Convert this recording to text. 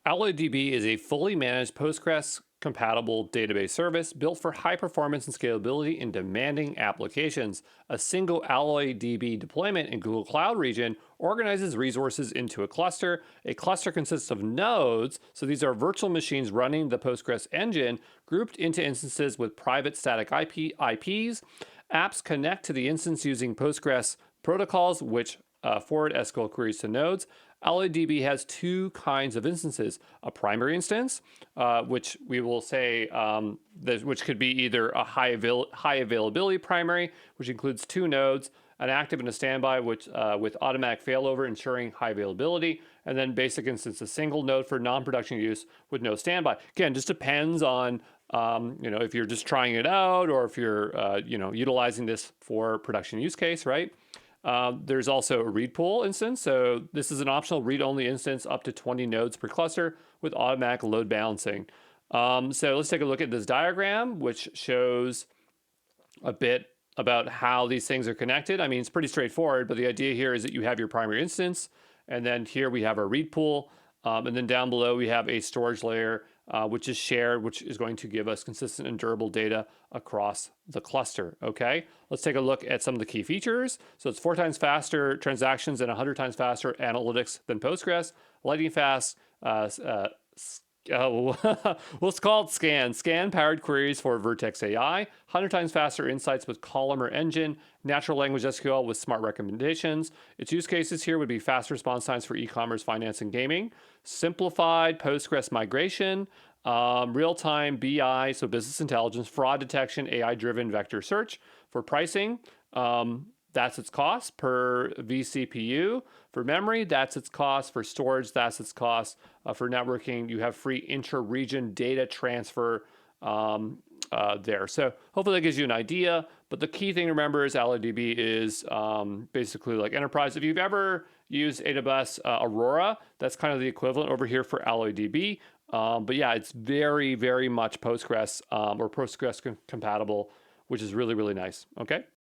AlloyDB is a fully managed Postgres-compatible database service built for high performance and scalability in demanding applications. A single AlloyDB deployment in Google Cloud region organizes resources into a cluster. A cluster consists of nodes, so these are virtual machines running the Postgres engine, grouped into instances with private static IPs. Apps connect to the instance using Postgres protocols, which forward SQL queries to nodes. AlloyDB has two kinds of instances: a primary instance, which we will say which could be either a high availability primary, which includes two nodes, an active and a standby, which with automatic failover ensuring high availability, and then basic instance, a single node for non-production use with no standby. Again, just depends on if you're just trying it out or if you're utilizing this for production use case, right? There's also a read pool instance. So this is an optional read-only instance up to 20 nodes per cluster with automatic load balancing. So let's take a look at this diagram, which shows a bit about how these things are connected. I mean, it's pretty straightforward, but the idea here is that you have your primary instance, and then here we have our read pool, and then down below we have a storage layer, which is shared, which is going to give us consistent and durable data across the cluster, okay? Let's take a look at some of the key features. So it's 4 times faster transactions and 100 times faster analytics than Postgres, lightning fast, let's call it scan-powered queries for Vertex AI, 100 times faster insights with Columnar Engine, natural language SQL with smart recommendations. Its use cases here would be fast response times for e-commerce, finance, and gaming, simplified Postgres migration, real-time BI, so business intelligence, fraud detection, AI-driven vector search. For pricing, that's its cost per vCPU. For memory, that's its cost. For storage, that's its cost. For networking, you have free intra-region data transfer there. So hopefully that gives you an idea. But the key thing to remember is AlloyDB is basically like enterprise. If you've ever used AWS Aurora, that's kind of the equivalent over here for AlloyDB. But yeah, it's very, very much Postgres or Postgres compatible, which is really, really nice. Okay.